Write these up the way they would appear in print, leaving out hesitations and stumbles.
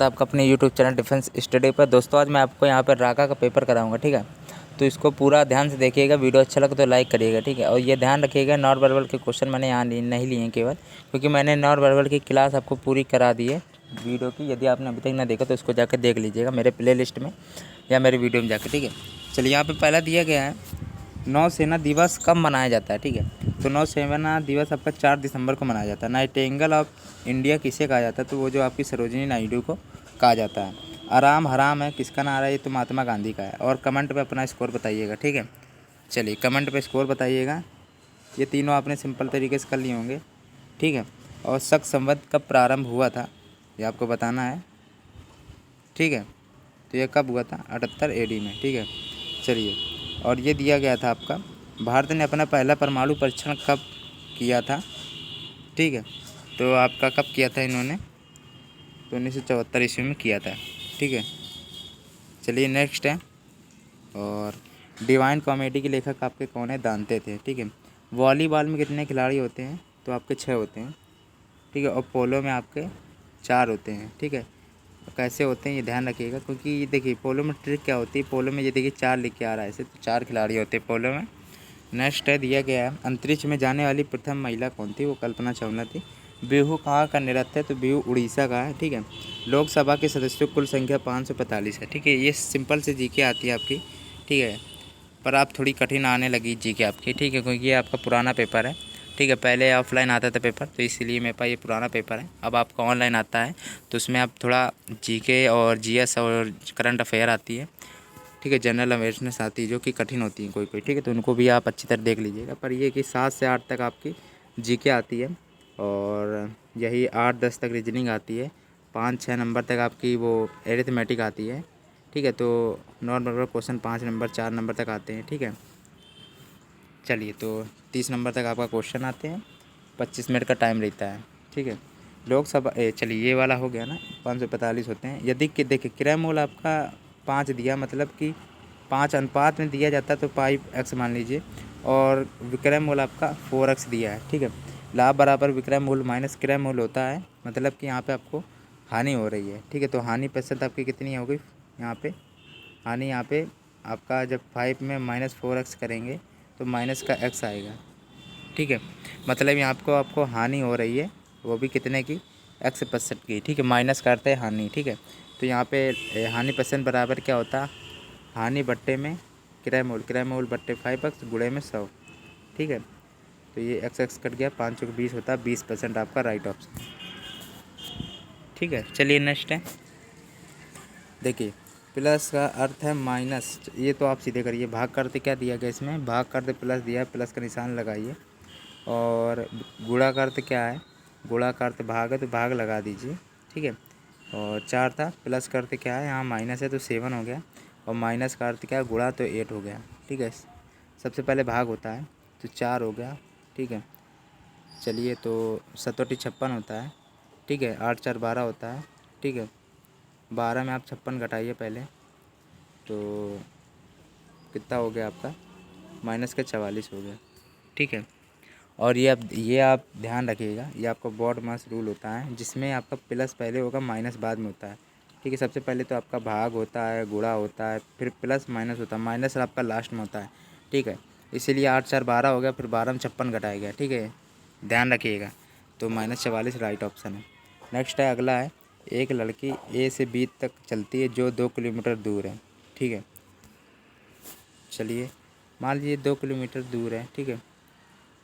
तो आपका अपने यूट्यूब चैनल डिफेंस स्टडी पर। दोस्तों आज मैं आपको यहाँ पर राका का पेपर कराऊंगा, ठीक है। तो इसको पूरा ध्यान से देखिएगा, वीडियो अच्छा लगे तो लाइक करिएगा, ठीक है। और ये ध्यान रखिएगा नॉन वर्बल के क्वेश्चन मैंने यहाँ नहीं लिए हैं केवल, क्योंकि मैंने नॉन वर्बल की क्लास आपको पूरी करा दी है वीडियो की। यदि आपने अभी तक ना देखा तो इसको जाकर देख लीजिएगा मेरे प्ले लिस्ट में या मेरे वीडियो में जाकर, ठीक है। चलिए यहाँ पर पहला दिया गया है नौसेना दिवस कब मनाया जाता है, ठीक है। तो नौसेना दिवस आपका 4 दिसंबर को मनाया जाता है। नाइटिंगेल ऑफ इंडिया किसे कहा जाता है, तो वो जो आपकी सरोजिनी नायडू को कहा जाता है। आराम हराम है किसका नारा है, ये तो महात्मा गांधी का है। और कमेंट पे अपना स्कोर बताइएगा, ठीक है। चलिए कमेंट पे स्कोर बताइएगा। ये तीनों आपने सिंपल तरीके से कर लिए होंगे, ठीक है। और शक संवत कब प्रारंभ हुआ था ये आपको बताना है, ठीक है। तो ये कब हुआ था, 78 AD में, ठीक है। चलिए और ये दिया गया था आपका भारत ने अपना पहला परमाणु परीक्षण कब किया था, ठीक है। तो आपका कब किया था इन्होंने, तो 1974 ईस्वी में किया था, ठीक है। चलिए नेक्स्ट है, और डिवाइन कॉमेडी के लेखक आपके कौन है, दांते थे, ठीक है। वॉलीबॉल में कितने खिलाड़ी होते हैं, तो आपके 6 होते हैं, ठीक है। और पोलो में आपके 4 होते हैं, ठीक है। कैसे होते हैं ये ध्यान रखिएगा, क्योंकि ये देखिए पोलो में ट्रिक क्या होती है, पोलो में ये देखिए 4 लिख के आ रहा है ऐसे, तो 4 खिलाड़ी होते हैं पोलो में। नेक्स्ट है दिया गया है अंतरिक्ष में जाने वाली प्रथम महिला कौन थी, वो कल्पना चावला थी। बिहू कहाँ का नृत्य है, तो बिहू उड़ीसा का है, ठीक है। लोकसभा के सदस्यों की कुल संख्या 545 है, ठीक है। ये सिंपल से जीके आती है आपकी, ठीक है। पर आप थोड़ी कठिन आने लगी जीके आपकी, ठीक है, क्योंकि ये आपका पुराना पेपर है, ठीक है। पहले ऑफलाइन आता था पेपर, तो इसीलिए मेरे पास ये पुराना पेपर है। अब आपका ऑनलाइन आता है, तो उसमें आप थोड़ा जीके और जीएस और करंट अफेयर आती है, ठीक है। जनरल अवेयरनेस आती है जो कि कठिन होती है कोई कोई, ठीक है। तो उनको भी आप अच्छी तरह देख लीजिएगा। पर ये कि 7 से 8 तक आपकी जीके आती है, और यही 8-10 तक रीजनिंग आती है, 5-6 नंबर तक आपकी वो एरिथमेटिक आती है, ठीक है। तो नॉर्मल क्वेश्चन 5 नंबर 4 नंबर तक आते हैं, ठीक है। चलिए तो 30 नंबर तक आपका क्वेश्चन आते हैं, 25 मिनट का टाइम रहता है, ठीक है। लोकसभा चलिए ये वाला हो गया ना, 545 होते हैं। यदि कि देखिए क्रय मूल आपका 5 दिया, मतलब कि 5 अनुपात में दिया जाता है, तो 5x मान लीजिए। और विक्रय मूल आपका 4x दिया है, ठीक है। लाभ बराबर विक्रय मूल माइनस क्रय मूल होता है, मतलब कि यहाँ पे आपको हानि हो रही है, ठीक है। तो हानि प्रतिशत आपकी कितनी हो गई यहाँ पे, हानि यहाँ पे आपका जब 5 में -4x करेंगे तो माइनस का x आएगा, ठीक है। मतलब यहाँ आपको हानि हो रही है, वो भी कितने की, x% की, ठीक है। माइनस करते हैं हानि, ठीक है। तो यहाँ पे हानि % बराबर क्या होता है, हानि बट्टे में क्रय मूल बट्टे 5x गुणे में 100, ठीक है। तो ये x कट गया, 5 चौक 20 होता है, 20% आपका राइट ऑप्शन, ठीक है। चलिए नेक्स्ट है, देखिए प्लस का अर्थ है माइनस, ये तो आप सीधे करिए। भाग का अर्थ क्या दिया गया इसमें, भाग का अर्थ प्लस दिया है, प्लस का निशान लगाइए। और गुणा का अर्थ क्या है, गुणा का अर्थ भाग है, तो भाग लगा दीजिए, ठीक है। और 4 था, प्लस का अर्थ क्या है, यहाँ माइनस है तो 7 हो गया। और माइनस का अर्थ क्या है, गुणा, तो 8 हो गया, ठीक है। सबसे पहले भाग होता है, तो 4 हो गया, ठीक है। चलिए तो 7 56 होता है, ठीक है। 8 4 12 होता है, ठीक है। 12 में आप 56 घटाइए पहले, तो कितना हो गया आपका, माइनस का 44 हो गया, ठीक है। और ये आप ध्यान रखिएगा, ये आपका बॉड मास रूल होता है, जिसमें आपका प्लस पहले होगा माइनस बाद में होता है, ठीक है। सबसे पहले तो आपका भाग होता है, गुणा होता है, फिर प्लस माइनस होता है, माइनस आपका लास्ट में होता है, ठीक है। इसीलिए 8 4 12 हो गया, फिर 12 में 56 घटाया गया, ठीक है, ध्यान रखिएगा। तो -44 राइट ऑप्शन है। नेक्स्ट है, अगला है, एक लड़की A से B तक चलती है जो 2 किलोमीटर दूर है, ठीक है। चलिए मान लीजिए 2 किलोमीटर दूर है, ठीक है।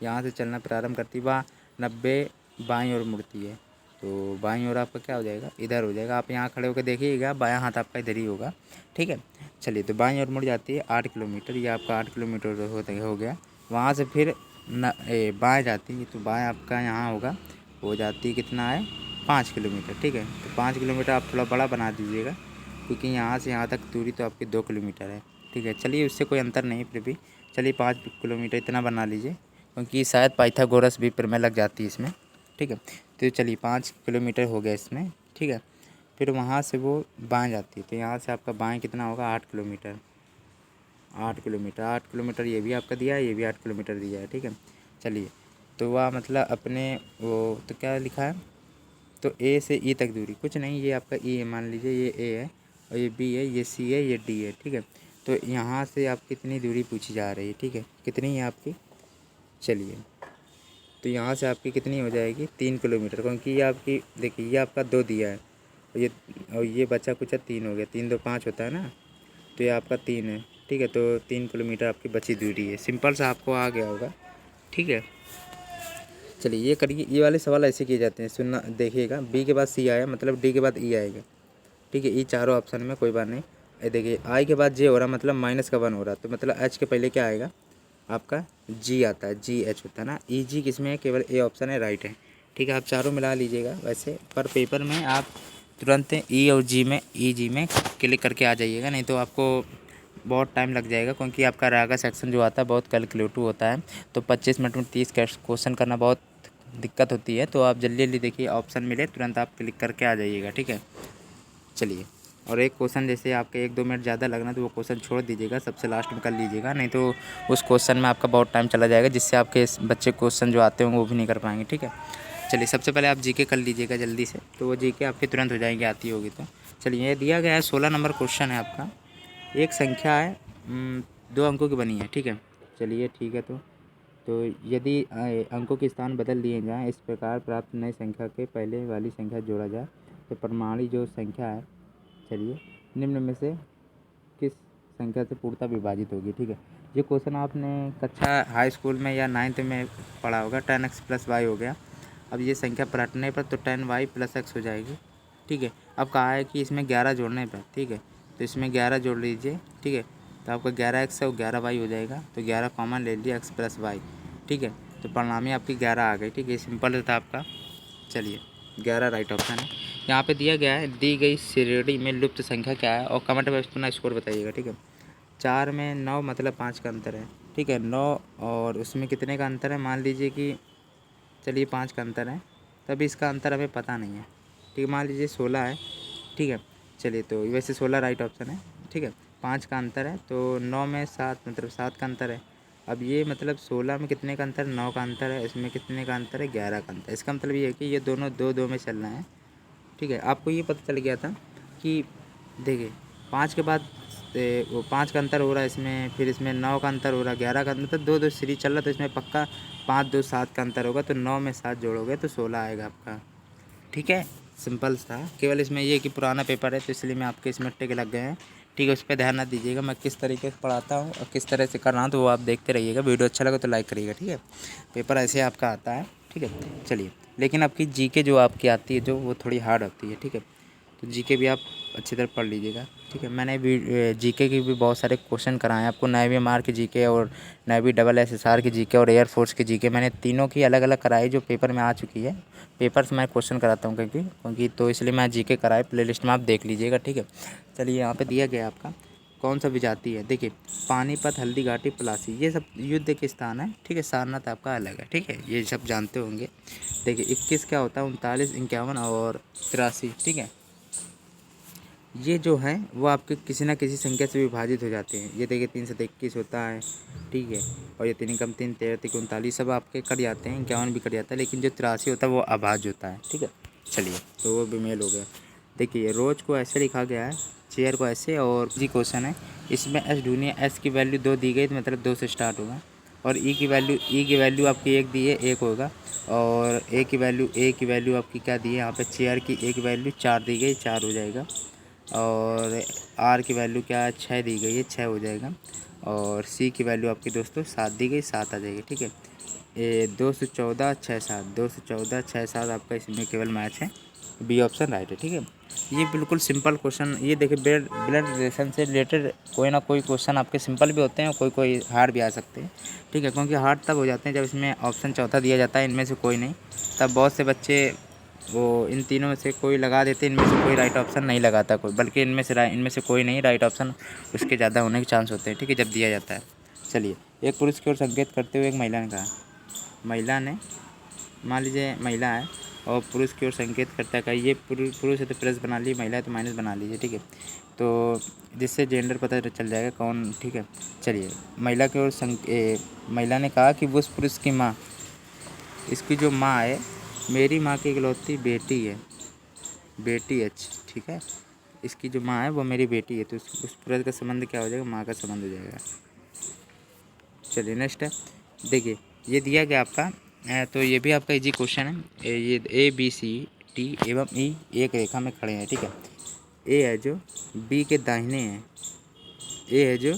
यहाँ से चलना प्रारंभ करती, वह 90 बाईं ओर मुड़ती है, तो बाईं ओर आपका क्या हो जाएगा, इधर हो जाएगा। आप यहाँ खड़े होकर देखिएगा, बायां हाथ आपका इधर ही होगा, ठीक है। चलिए तो बाईं ओर मुड़ जाती है 8 किलोमीटर, ये आपका 8 किलोमीटर हो गया। वहाँ से फिर बाएँ जाती है, तो बाएँ आपका यहाँ होगा, हो जाती है कितना है, 5 किलोमीटर, ठीक है। तो 5 किलोमीटर आप थोड़ा बड़ा बना दीजिएगा, क्योंकि यहाँ से यहाँ तक दूरी तो आपकी 2 किलोमीटर है, ठीक है। चलिए उससे कोई अंतर नहीं, फिर भी चलिए 5 किलोमीटर इतना बना लीजिए, क्योंकि शायद पाइथागोरस भी फिर में लग जाती है इसमें, ठीक है। तो चलिए 5 किलोमीटर हो गया इसमें, ठीक है। फिर वहाँ से वो बाएँ जाती है, तो यहाँ से आपका बाएँ कितना होगा, 8 किलोमीटर, 8 किलोमीटर ये भी आपका दिया है, ये भी 8 किलोमीटर दिया है, ठीक है। चलिए तो वह मतलब अपने वो, तो क्या लिखा है, तो ए से ई तक दूरी कुछ नहीं, ये आपका ई है, मान लीजिए ये ए है और ये बी है, ये सी है, ये डी है, ठीक है। तो यहाँ से आपकी कितनी दूरी पूछी जा रही है, ठीक है, कितनी है आपकी, चलिए तो यहाँ से आपकी कितनी हो जाएगी 3 किलोमीटर, क्योंकि ये आपकी देखिए ये आपका 2 दिया है और ये बचा कुछ 3 हो गया, 3 2 5 होता है ना, तो ये आपका 3 है, ठीक है। तो 3 किलोमीटर आपकी बची दूरी है। सिंपल सा आपको आ गया होगा, ठीक है। चलिए ये करिए, ये वाले सवाल ऐसे किए जाते हैं, सुनना देखिएगा। बी के बाद सी आया मतलब डी के बाद ई आएगा, ठीक है। ई चारों ऑप्शन में कोई बात नहीं। ये देखिए आई के बाद जे हो रहा मतलब माइनस का 1 हो रहा, तो मतलब एच के पहले क्या आएगा आपका जी आता है, जी एच होता है ना। ई जी किस में है, केवल ए ऑप्शन है, राइट है, ठीक है। आप चारों मिला लीजिएगा। वैसे पर पेपर में आप तुरंत ई और जी में क्लिक करके आ जाइएगा, नहीं तो आपको बहुत टाइम लग जाएगा, क्योंकि आपका रागा सेक्शन जो आता है बहुत कैलकुलेटिव होता है। तो 25 मिनट में 30 क्वेश्चन करना बहुत दिक्कत होती है। तो आप जल्दी जल्दी देखिए, ऑप्शन मिले तुरंत आप क्लिक करके आ जाइएगा, ठीक है। चलिए, और एक क्वेश्चन जैसे आपके 1-2 मिनट ज़्यादा लगना तो वो क्वेश्चन छोड़ दीजिएगा, सबसे लास्ट में कर लीजिएगा, नहीं तो उस क्वेश्चन में आपका बहुत टाइम चला जाएगा, जिससे आपके बच्चे क्वेश्चन जो आते होंगे वो भी नहीं कर पाएंगे, ठीक है। चलिए सबसे पहले आप जीके कर लीजिएगा जल्दी से, तो वो जीके आपके तुरंत हो जाएंगे, आती होगी तो। चलिए ये दिया गया है 16 नंबर क्वेश्चन है आपका। एक संख्या है 2 अंकों की बनी है, ठीक है। चलिए ठीक है, तो यदि अंकों के स्थान बदल दिए जाएँ, इस प्रकार प्राप्त नई संख्या के पहले वाली संख्या जोड़ा जाए, तो प्रमाणी जो संख्या है, चलिए निम्न में से किस संख्या से पूर्णतः विभाजित होगी, ठीक है। ये क्वेश्चन आपने कक्षा हाई स्कूल में या 9th में पढ़ा होगा। 10x + y हो गया। अब ये संख्या पलटने पर तो 10y + x हो जाएगी, ठीक है। अब कहा है कि इसमें 11 जोड़ने पर, ठीक है, तो इसमें 11 जोड़ लीजिए, ठीक है, तो आपका 11x और 11y हो जाएगा, तो 11 कॉमन ले लीजिए, x + y, ठीक है। तो परिणामी आपकी 11 आ गई, ठीक है। सिंपल था आपका। चलिए 11 राइट ऑप्शन है। यहाँ पे दिया गया है, दी गई श्रेणी में लुप्त संख्या क्या है, और कमेंट में अपना स्कोर बताइएगा, ठीक है। 4 में 9 मतलब 5 का अंतर है, ठीक है। 9 और उसमें कितने का अंतर है, मान लीजिए कि चलिए 5 का अंतर है, तभी इसका अंतर हमें पता नहीं है, ठीक है। मान लीजिए 16 है, ठीक है। चलिए तो वैसे 16 राइट ऑप्शन है, ठीक है। 5 का अंतर है, तो 9 में 7 मतलब 7 का अंतर है। अब ये मतलब 16 में कितने का अंतर, 9 का अंतर है, इसमें कितने का अंतर है, 11 का अंतर है। इसका मतलब ये है कि ये दोनों 2-2 में चल रहे हैं, ठीक है। आपको ये पता चल गया था कि देखिए 5 के बाद वो 5 का अंतर हो रहा है इसमें, फिर इसमें 9 का अंतर हो रहा है, 11 का अंतर, मतलब 2-2 सीरीज चल रहा है, तो इसमें पक्का 5-2 7 का अंतर होगा, तो 9 में 7 जोड़ोगे तो 16 आएगा आपका, ठीक है। सिंपल था, केवल इसमें ये कि पुराना पेपर है तो इसलिए मैं आपके इसमें टिक लग गए हैं, ठीक है। उस पर ध्यान ना दीजिएगा, मैं किस तरीके से पढ़ाता हूँ और किस तरह से कर रहा हूँ, तो वो आप देखते रहिएगा। वीडियो अच्छा लगा तो लाइक करिएगा, ठीक है। पेपर ऐसे आपका आता है, ठीक है। चलिए, लेकिन आपकी जीके जो आपकी आती है जो वो थोड़ी हार्ड होती है, ठीक है। तो जीके भी आप अच्छी तरह पढ़ लीजिएगा, ठीक है। मैंने भी जीके के भी बहुत सारे क्वेश्चन कराए हैं आपको, नेवी मार के जीके और नेवी SSR की जीके और एयरफोर्स की जीके, मैंने तीनों की अलग अलग कराई जो पेपर में आ चुकी है। पेपर से मैं क्वेश्चन कराता हूँ क्योंकि तो इसलिए मैं जीके कराए, प्लेलिस्ट में आप देख लीजिएगा, ठीक है। चलिए यहाँ पे दिया गया आपका कौन सा विजाति है, देखिए पानीपत, हल्दी घाटी, पलासी, ये सब युद्ध के स्थान है, ठीक है। सारनाथ आपका अलग है, ठीक है, ये सब जानते होंगे। देखिए 21 क्या होता है, 39, 51 और 83, ठीक है। ये जो है वो आपके किसी ना किसी संख्या से विभाजित हो जाते हैं। ये देखिए 3 7 21 होता है, ठीक है, और ये 3 कम 3 13 3 39 सब आपके कट जाते हैं, 51 भी कट जाता है, लेकिन जो 83 होता है वो अभाज्य होता है, ठीक है। चलिए तो वो भी मेल हो गया। देखिए रोज को ऐसे लिखा गया है, चेयर को ऐसे, और जी क्वेश्चन है इसमें एस ढूंढिए। एस की वैल्यू 2 दी गई तो मतलब 2 से स्टार्ट होगा, और ई की वैल्यू आपकी 1 दी है, 1 होगा, और ए की वैल्यू आपकी क्या दी है, यहाँ पे चेयर की ए की वैल्यू 4 दी गई, 4 हो जाएगा, और आर की वैल्यू क्या है 6 दी गई है, 6 हो जाएगा, और सी की वैल्यू आपकी दोस्तों 7 दी गई, 7 आ जाएगी, ठीक है। ये 214 6 7, 214 6 7 आपका इसमें केवल मैच है, बी ऑप्शन राइट है, ठीक है। ये बिल्कुल सिंपल क्वेश्चन, ये देखिए ब्लड रिलेशन से रिलेटेड कोई ना कोई क्वेश्चन आपके सिंपल भी होते हैं, कोई हार्ड भी आ सकते हैं, ठीक है। क्योंकि हार्ड तब हो जाते हैं जब इसमें ऑप्शन चौथा दिया जाता है, इनमें से कोई नहीं, तब बहुत से बच्चे वो इन तीनों में से कोई लगा देते, इनमें से कोई राइट ऑप्शन नहीं लगाता कोई, बल्कि इनमें से कोई नहीं राइट ऑप्शन उसके ज़्यादा होने के चांस होते हैं, ठीक है, जब दिया जाता है। चलिए, एक पुरुष की ओर संकेत करते हुए एक महिला ने कहा, महिला ने, मान लीजिए महिला है और पुरुष की ओर संकेत करता है, ये पुरुष है तो प्लस बना लीजिए, महिला है तो माइनस बना लीजिए, ठीक है। तो जिससे जेंडर पता चल जाएगा कौन, ठीक है। चलिए, महिला की ओर महिला ने कहा कि उस पुरुष की माँ, इसकी जो माँ है, मेरी माँ की इकलौती बेटी है, बेटी एच, ठीक है। इसकी जो माँ है वो मेरी बेटी है, तो उस पूरे का संबंध क्या हो जाएगा, माँ का संबंध हो जाएगा। चलिए नेक्स्ट है, देखिए ये दिया गया आपका तो ये भी आपका इजी क्वेश्चन है। ये ए बी सी टी एवं ई एक रेखा में खड़े हैं, ठीक है। ए है जो बी के दाहिने है, ए है जो,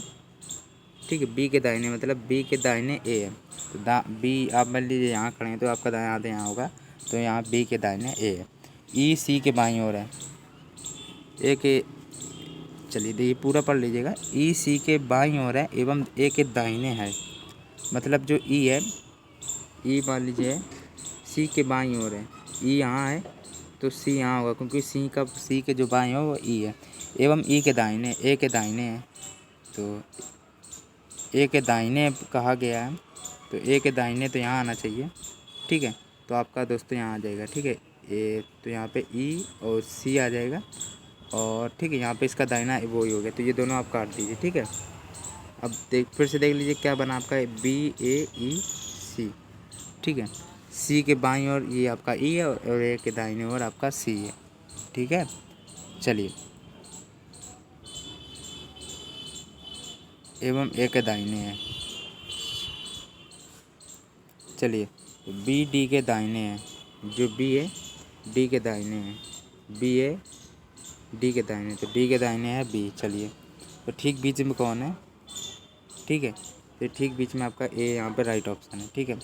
ठीक है, बी के दाहिने, मतलब बी के दाहिने ए है। तो बी आप मान लीजिए यहाँ खड़े हैं तो आपका दायां हाथ यहाँ होगा, तो यहाँ बी के दाहिने ए है। ई सी के बाईं ओर है, ए के, चलिए देखिए पूरा पढ़ लीजिएगा। ई सी के बाईं ओर है एवं ए के दाहिने है, मतलब जो ई है, ई मान लीजिए सी के बाईं ओर है, ई यहाँ है तो सी यहाँ होगा, क्योंकि सी के जो बाईं हो वो ई है। एवं ई के दाहिने, ए के दाहिने है, तो ए के दाहिने कहा गया है, तो ए के दाहिने तो यहाँ आना चाहिए, ठीक है। तो आपका दोस्तों यहाँ आ जाएगा, ठीक है। ए तो यहाँ पे ई और सी आ जाएगा, और ठीक है यहाँ पे इसका दाहिना वो ही हो गया, तो ये दोनों आप काट दीजिए, ठीक है। अब फिर से देख लीजिए क्या बना आपका, बी ए ई सी, ठीक है। सी के बाईं ओर ये आपका ई है और ए के दाहिने ओर आपका सी है, ठीक है। चलिए एवं ए के दाहिने है, चलिए बी डी के दाहिने है, जो बी है डी के दाहिने है, बी है डी के दाहिने, तो डी के दाहिने है बी। चलिए तो ठीक बीच में कौन है, ठीक है, तो ठीक बीच में आपका ए यहाँ पे राइट ऑप्शन है, ठीक है।